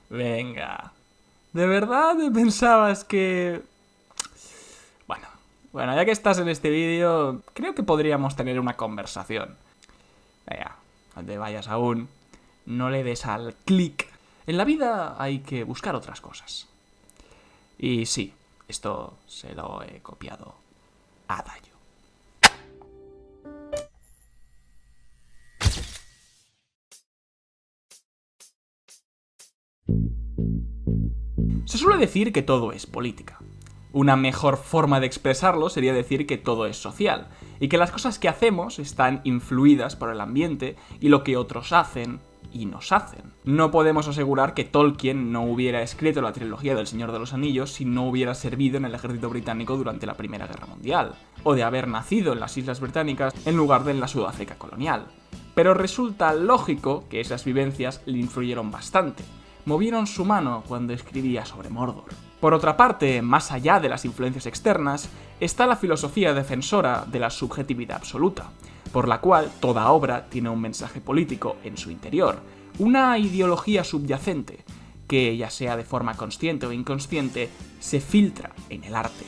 Venga. ¿De verdad pensabas que...? Bueno, ya que estás en este vídeo, creo que podríamos tener una conversación. Venga, no te vayas aún. No le des al clic. En la vida hay que buscar otras cosas. Y sí, esto se lo he copiado a Dayo. Se suele decir que todo es política. Una mejor forma de expresarlo sería decir que todo es social, y que las cosas que hacemos están influidas por el ambiente y lo que otros hacen y nos hacen. No podemos asegurar que Tolkien no hubiera escrito la trilogía del Señor de los Anillos si no hubiera servido en el ejército británico durante la Primera Guerra Mundial, o de haber nacido en las Islas Británicas en lugar de en la Sudáfrica colonial. Pero resulta lógico que esas vivencias le influyeron bastante. Movieron su mano cuando escribía sobre Mordor. Por otra parte, más allá de las influencias externas, está la filosofía defensora de la subjetividad absoluta, por la cual toda obra tiene un mensaje político en su interior, una ideología subyacente, que, ya sea de forma consciente o inconsciente, se filtra en el arte.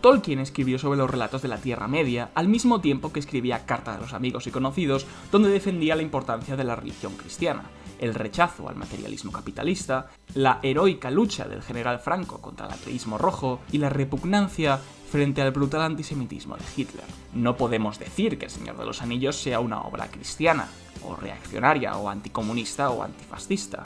Tolkien escribió sobre los relatos de la Tierra Media al mismo tiempo que escribía Carta a los amigos y conocidos, donde defendía la importancia de la religión cristiana, el rechazo al materialismo capitalista, la heroica lucha del general Franco contra el ateísmo rojo y la repugnancia frente al brutal antisemitismo de Hitler. No podemos decir que El Señor de los Anillos sea una obra cristiana, o reaccionaria, o anticomunista, o antifascista.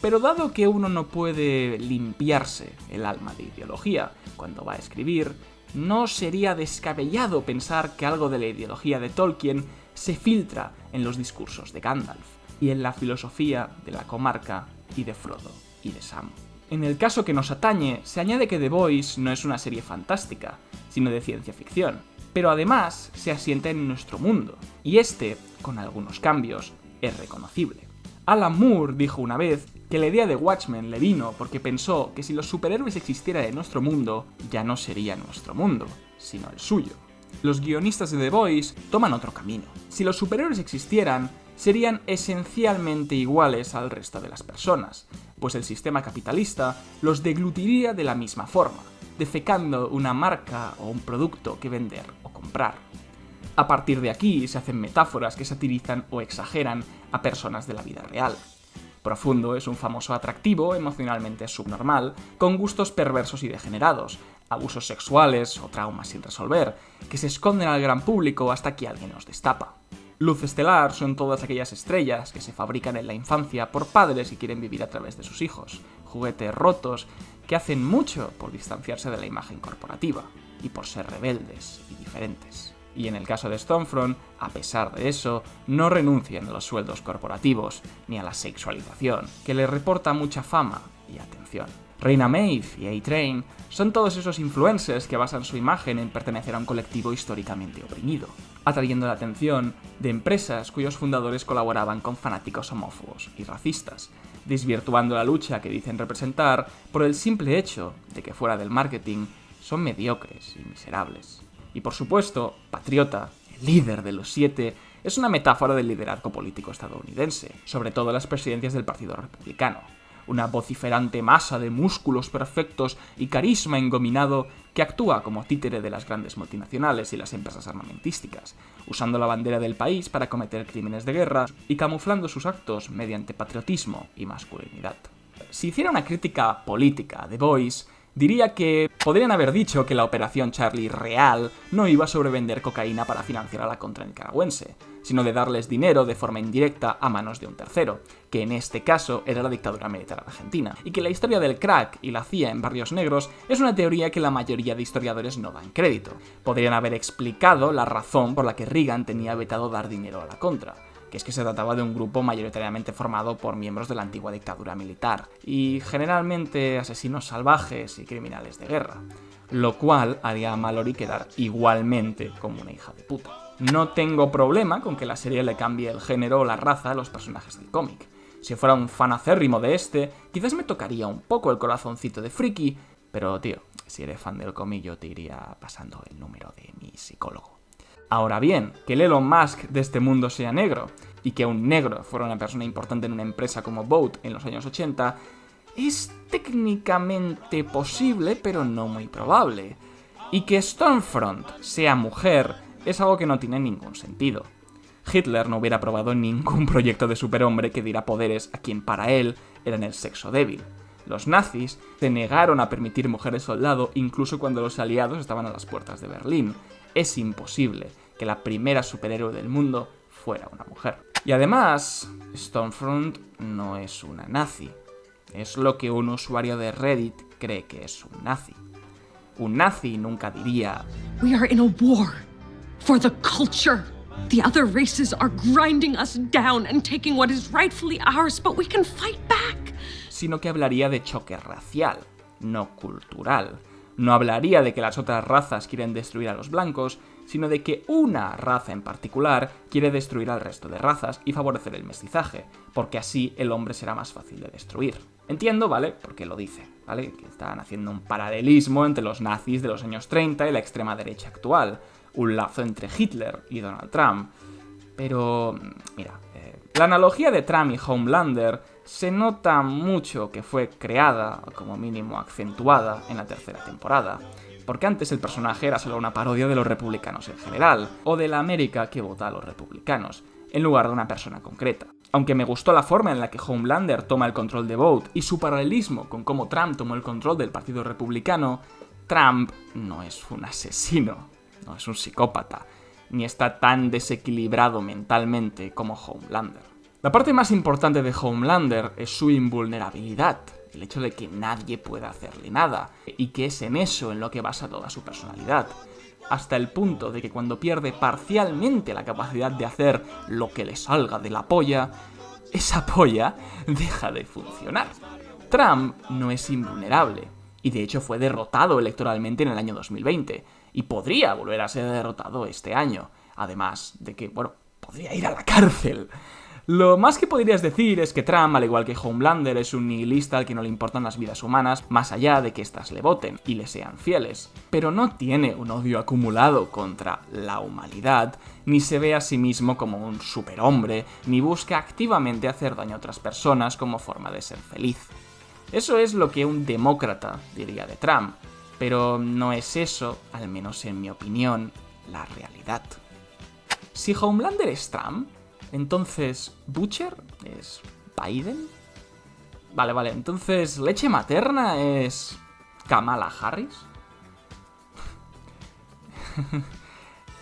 Pero dado que uno no puede limpiarse el alma de ideología cuando va a escribir, no sería descabellado pensar que algo de la ideología de Tolkien se filtra en los discursos de Gandalf y en la filosofía de la comarca y de Frodo y de Sam. En el caso que nos atañe, se añade que The Boys no es una serie fantástica, sino de ciencia ficción, pero además se asienta en nuestro mundo, y este, con algunos cambios, es reconocible. Alan Moore dijo una vez que la idea de Watchmen le vino porque pensó que si los superhéroes existieran en nuestro mundo, ya no sería nuestro mundo, sino el suyo. Los guionistas de The Boys toman otro camino. Si los superhéroes existieran, serían esencialmente iguales al resto de las personas, pues el sistema capitalista los deglutiría de la misma forma, defecando una marca o un producto que vender o comprar. A partir de aquí se hacen metáforas que satirizan o exageran a personas de la vida real. Profundo es un famoso atractivo emocionalmente subnormal, con gustos perversos y degenerados, abusos sexuales o traumas sin resolver, que se esconden al gran público hasta que alguien los destapa. Luz estelar son todas aquellas estrellas que se fabrican en la infancia por padres que quieren vivir a través de sus hijos, juguetes rotos que hacen mucho por distanciarse de la imagen corporativa y por ser rebeldes y diferentes. Y en el caso de Stormfront, a pesar de eso, no renuncian a los sueldos corporativos ni a la sexualización, que les reporta mucha fama y atención. Reina Maeve y A-Train son todos esos influencers que basan su imagen en pertenecer a un colectivo históricamente oprimido, atrayendo la atención de empresas cuyos fundadores colaboraban con fanáticos homófobos y racistas, desvirtuando la lucha que dicen representar por el simple hecho de que fuera del marketing son mediocres y miserables. Y por supuesto, Patriota, el líder de los 7, es una metáfora del liderazgo político estadounidense, sobre todo las presidencias del Partido Republicano. Una vociferante masa de músculos perfectos y carisma engominado que actúa como títere de las grandes multinacionales y las empresas armamentísticas, usando la bandera del país para cometer crímenes de guerra y camuflando sus actos mediante patriotismo y masculinidad. Si hiciera una crítica política a The Boys, diría que podrían haber dicho que la Operación Charlie real no iba sobre vender cocaína para financiar a la contra nicaragüense, sino de darles dinero de forma indirecta a manos de un tercero, que en este caso era la dictadura militar argentina, y que la historia del crack y la CIA en barrios negros es una teoría que la mayoría de historiadores no dan crédito. Podrían haber explicado la razón por la que Reagan tenía vetado dar dinero a la contra, que es que se trataba de un grupo mayoritariamente formado por miembros de la antigua dictadura militar, y generalmente asesinos salvajes y criminales de guerra, lo cual haría a Mallory quedar igualmente como una hija de puta. No tengo problema con que la serie le cambie el género o la raza a los personajes del cómic. Si fuera un fan acérrimo de este, quizás me tocaría un poco el corazoncito de friki, pero tío, si eres fan del cómic yo te iría pasando el número de mi psicólogo. Ahora bien, que el Elon Musk de este mundo sea negro, y que un negro fuera una persona importante en una empresa como Boat en los años 80, es técnicamente posible, pero no muy probable. Y que Stormfront sea mujer es algo que no tiene ningún sentido. Hitler no hubiera aprobado ningún proyecto de superhombre que diera poderes a quien para él eran el sexo débil. Los nazis se negaron a permitir mujeres soldado incluso cuando los aliados estaban a las puertas de Berlín. Es imposible que la primera superhéroe del mundo fuera una mujer. Y además, Stormfront no es una nazi. Es lo que un usuario de Reddit cree que es un nazi. Un nazi nunca diría: We are in a war for the culture. The other races are grinding us down and taking what is rightfully ours, but we can fight back. Sino que hablaría de choque racial, no cultural. No hablaría de que las otras razas quieren destruir a los blancos, sino de que una raza en particular quiere destruir al resto de razas y favorecer el mestizaje, porque así el hombre será más fácil de destruir. Entiendo, ¿vale?, por qué lo dice, ¿vale?, que están haciendo un paralelismo entre los nazis de los años 30 y la extrema derecha actual, un lazo entre Hitler y Donald Trump. Pero, mira, la analogía de Trump y Homelander se nota mucho que fue creada, o como mínimo acentuada, en la tercera temporada, porque antes el personaje era solo una parodia de los republicanos en general, o de la América que vota a los republicanos, en lugar de una persona concreta. Aunque me gustó la forma en la que Homelander toma el control de Vought y su paralelismo con cómo Trump tomó el control del Partido Republicano, Trump no es un asesino, no es un psicópata, ni está tan desequilibrado mentalmente como Homelander. La parte más importante de Homelander es su invulnerabilidad, el hecho de que nadie pueda hacerle nada, y que es en eso en lo que basa toda su personalidad, hasta el punto de que cuando pierde parcialmente la capacidad de hacer lo que le salga de la polla, esa polla deja de funcionar. Trump no es invulnerable, y de hecho fue derrotado electoralmente en el año 2020, y podría volver a ser derrotado este año, además de que, bueno, podría ir a la cárcel. Lo más que podrías decir es que Trump, al igual que Homelander, es un nihilista al que no le importan las vidas humanas más allá de que éstas le voten y le sean fieles, pero no tiene un odio acumulado contra la humanidad, ni se ve a sí mismo como un superhombre, ni busca activamente hacer daño a otras personas como forma de ser feliz. Eso es lo que un demócrata diría de Trump, pero no es eso, al menos en mi opinión, la realidad. Si Homelander es Trump, entonces, ¿Butcher es Biden? Vale, entonces, ¿leche materna es Kamala Harris?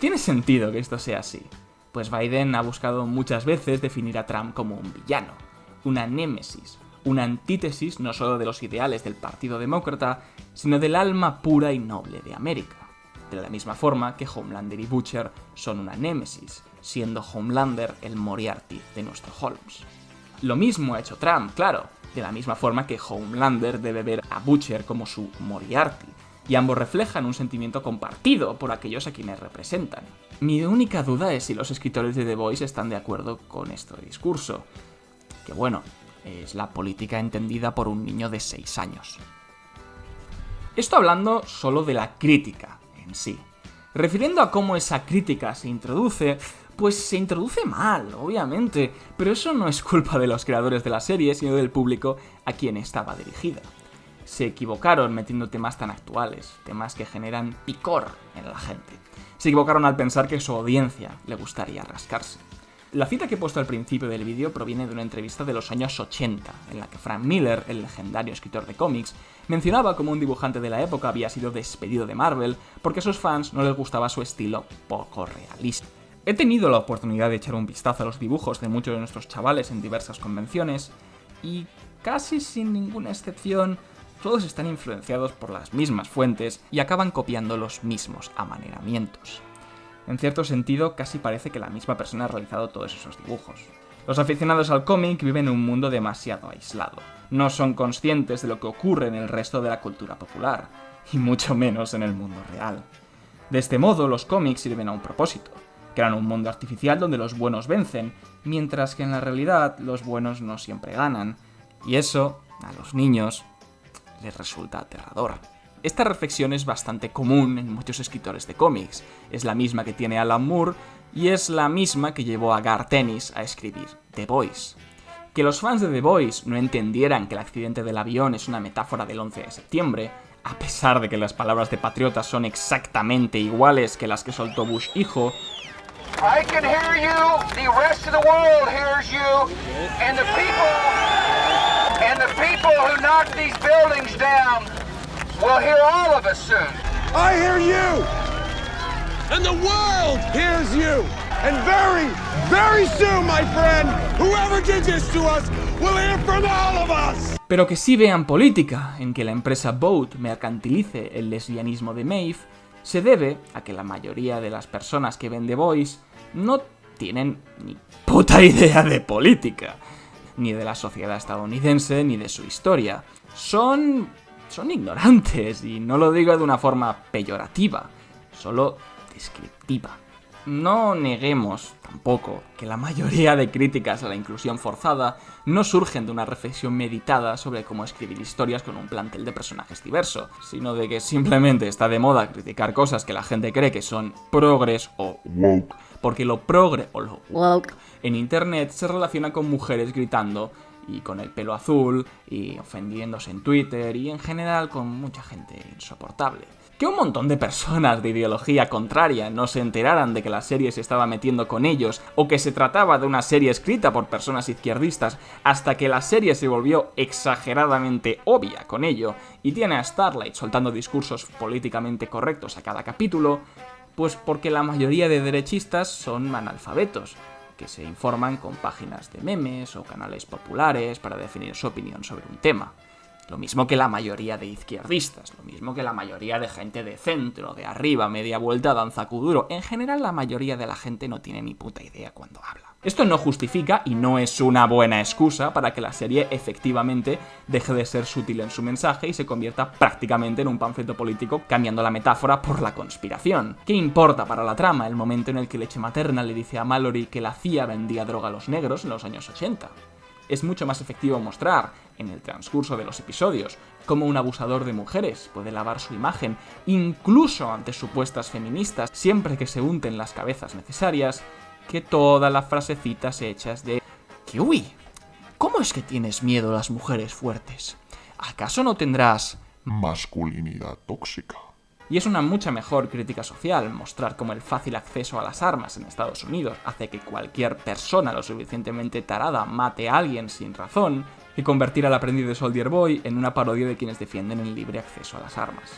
Tiene sentido que esto sea así, pues Biden ha buscado muchas veces definir a Trump como un villano, una némesis, una antítesis no solo de los ideales del Partido Demócrata, sino del alma pura y noble de América. De la misma forma que Homelander y Butcher son una némesis, siendo Homelander el Moriarty de nuestro Holmes. Lo mismo ha hecho Trump, claro, de la misma forma que Homelander debe ver a Butcher como su Moriarty, y ambos reflejan un sentimiento compartido por aquellos a quienes representan. Mi única duda es si los escritores de The Voice están de acuerdo con este discurso, que bueno, es la política entendida por un niño de 6 años. Esto hablando solo de la crítica en sí. Refiriendo a cómo esa crítica se introduce, pues se introduce mal, obviamente, pero eso no es culpa de los creadores de la serie, sino del público a quien estaba dirigida. Se equivocaron metiendo temas tan actuales, temas que generan picor en la gente. Se equivocaron al pensar que su audiencia le gustaría rascarse. La cita que he puesto al principio del vídeo proviene de una entrevista de los años 80, en la que Frank Miller, el legendario escritor de cómics, mencionaba cómo un dibujante de la época había sido despedido de Marvel porque a sus fans no les gustaba su estilo poco realista. He tenido la oportunidad de echar un vistazo a los dibujos de muchos de nuestros chavales en diversas convenciones, y casi sin ninguna excepción, todos están influenciados por las mismas fuentes y acaban copiando los mismos amaneramientos. En cierto sentido, casi parece que la misma persona ha realizado todos esos dibujos. Los aficionados al cómic viven en un mundo demasiado aislado. No son conscientes de lo que ocurre en el resto de la cultura popular, y mucho menos en el mundo real. De este modo, los cómics sirven a un propósito: crean un mundo artificial donde los buenos vencen, mientras que en la realidad los buenos no siempre ganan, y eso, a los niños, les resulta aterrador. Esta reflexión es bastante común en muchos escritores de cómics, es la misma que tiene Alan Moore y es la misma que llevó a Garth Ennis a escribir The Boys. Que los fans de The Boys no entendieran que el accidente del avión es una metáfora del 11 de septiembre, a pesar de que las palabras de patriota son exactamente iguales que las que soltó Bush hijo. I can hear you, the rest of the world hears you, and the people who knocked these buildings down will hear all of us soon. I hear you, and the world hears you, and very, very soon, my friend, whoever did this to us will hear from all of us. Pero que sí vean política en que la empresa Boat mercantilice el lesbianismo de Maeve se debe a que la mayoría de las personas que ven The Boys no tienen ni puta idea de política, ni de la sociedad estadounidense, ni de su historia. Son ignorantes, y no lo digo de una forma peyorativa, solo descriptiva. No neguemos tampoco que la mayoría de críticas a la inclusión forzada no surgen de una reflexión meditada sobre cómo escribir historias con un plantel de personajes diverso, sino de que simplemente está de moda criticar cosas que la gente cree que son progres o woke, porque lo progre o lo woke en internet se relaciona con mujeres gritando y con el pelo azul y ofendiéndose en Twitter y en general con mucha gente insoportable. Que un montón de personas de ideología contraria no se enteraran de que la serie se estaba metiendo con ellos o que se trataba de una serie escrita por personas izquierdistas hasta que la serie se volvió exageradamente obvia con ello y tiene a Starlight soltando discursos políticamente correctos a cada capítulo, pues porque la mayoría de derechistas son analfabetos, que se informan con páginas de memes o canales populares para definir su opinión sobre un tema. Lo mismo que la mayoría de izquierdistas, lo mismo que la mayoría de gente de centro, de arriba, media vuelta, danza kuduro. En general, la mayoría de la gente no tiene ni puta idea cuando habla. Esto no justifica y no es una buena excusa para que la serie efectivamente deje de ser sutil en su mensaje y se convierta prácticamente en un panfleto político, cambiando la metáfora por la conspiración. ¿Qué importa para la trama el momento en el que Leche Materna le dice a Mallory que la CIA vendía droga a los negros en los años 80? Es mucho más efectivo mostrar, en el transcurso de los episodios, cómo un abusador de mujeres puede lavar su imagen, incluso ante supuestas feministas, siempre que se unten las cabezas necesarias, que todas las frasecitas hechas de que uy, ¿cómo es que tienes miedo a las mujeres fuertes? ¿Acaso no tendrás masculinidad tóxica? Y es una mucha mejor crítica social mostrar cómo el fácil acceso a las armas en Estados Unidos hace que cualquier persona lo suficientemente tarada mate a alguien sin razón, que convertir al aprendiz de Soldier Boy en una parodia de quienes defienden el libre acceso a las armas.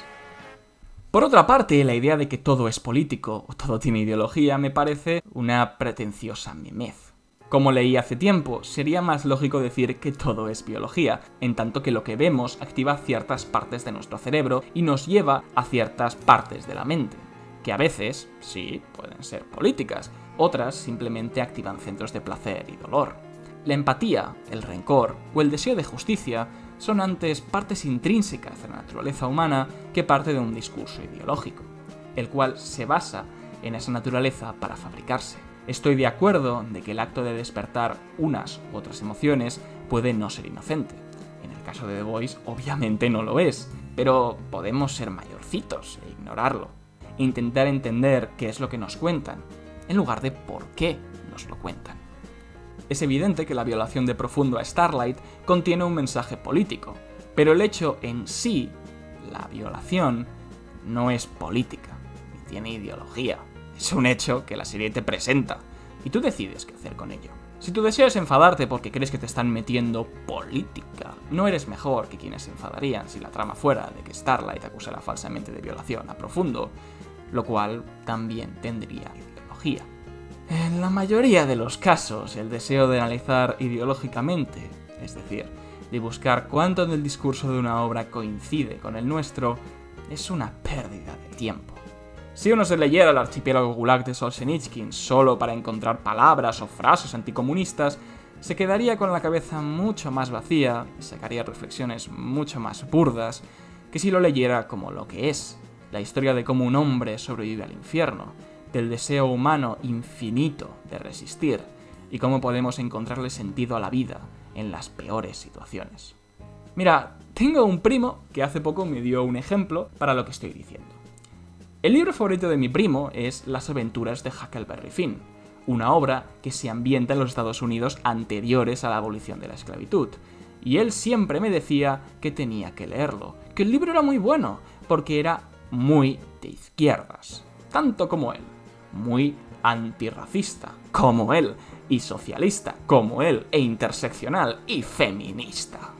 Por otra parte, la idea de que todo es político o todo tiene ideología me parece una pretenciosa memez. Como leí hace tiempo, sería más lógico decir que todo es biología, en tanto que lo que vemos activa ciertas partes de nuestro cerebro y nos lleva a ciertas partes de la mente, que a veces, sí, pueden ser políticas, otras simplemente activan centros de placer y dolor. La empatía, el rencor o el deseo de justicia son antes partes intrínsecas de la naturaleza humana que parte de un discurso ideológico, el cual se basa en esa naturaleza para fabricarse. Estoy de acuerdo de que el acto de despertar unas u otras emociones puede no ser inocente. En el caso de The Boys, obviamente no lo es, pero podemos ser mayorcitos e ignorarlo. E intentar entender qué es lo que nos cuentan, en lugar de por qué nos lo cuentan. Es evidente que la violación de Profundo a Starlight contiene un mensaje político, pero el hecho en sí, la violación, no es política, ni tiene ideología. Es un hecho que la serie te presenta, y tú decides qué hacer con ello. Si tu deseo es enfadarte porque crees que te están metiendo política, no eres mejor que quienes se enfadarían si la trama fuera de que Starlight acusara falsamente de violación a Profundo, lo cual también tendría ideología. En la mayoría de los casos, el deseo de analizar ideológicamente, es decir, de buscar cuánto del discurso de una obra coincide con el nuestro, es una pérdida de tiempo. Si uno se leyera el archipiélago Gulag de Solzhenitsyn solo para encontrar palabras o frases anticomunistas, se quedaría con la cabeza mucho más vacía y sacaría reflexiones mucho más burdas que si lo leyera como lo que es, la historia de cómo un hombre sobrevive al infierno, del deseo humano infinito de resistir y cómo podemos encontrarle sentido a la vida en las peores situaciones. Mira, tengo un primo que hace poco me dio un ejemplo para lo que estoy diciendo. El libro favorito de mi primo es Las aventuras de Huckleberry Finn, una obra que se ambienta en los Estados Unidos anteriores a la abolición de la esclavitud. Y él siempre me decía que tenía que leerlo, que el libro era muy bueno, porque era muy de izquierdas, tanto como él, muy antirracista, como él, y socialista, como él, e interseccional, y feminista.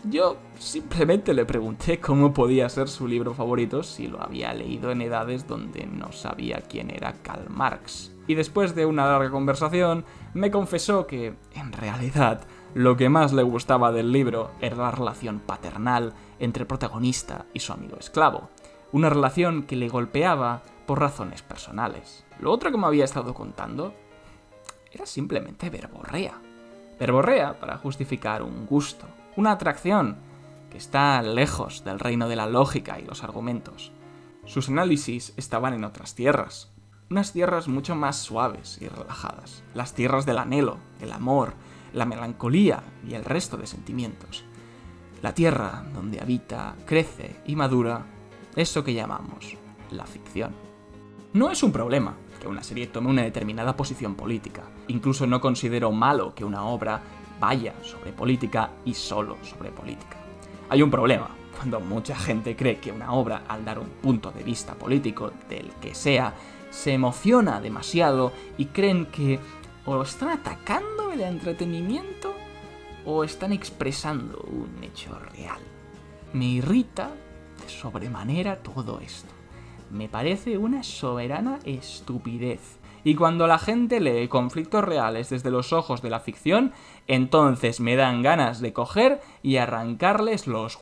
Yo simplemente le pregunté cómo podía ser su libro favorito si lo había leído en edades donde no sabía quién era Karl Marx. Y después de una larga conversación, me confesó que, en realidad, lo que más le gustaba del libro era la relación paternal entre el protagonista y su amigo esclavo. Una relación que le golpeaba por razones personales. Lo otro que me había estado contando era simplemente verborrea. Verborrea para justificar un gusto, una atracción que está lejos del reino de la lógica y los argumentos. Sus análisis estaban en otras tierras, unas tierras mucho más suaves y relajadas, las tierras del anhelo, el amor, la melancolía y el resto de sentimientos. La tierra donde habita, crece y madura eso que llamamos la ficción. No es un problema que una serie tome una determinada posición política. Incluso no considero malo que una obra vaya sobre política y solo sobre política. Hay un problema cuando mucha gente cree que una obra, al dar un punto de vista político, del que sea, se emociona demasiado y creen que o están atacando el entretenimiento o están expresando un hecho real. Me irrita de sobremanera todo esto. Me parece una soberana estupidez. Y cuando la gente lee conflictos reales desde los ojos de la ficción, entonces me dan ganas de coger y arrancarles los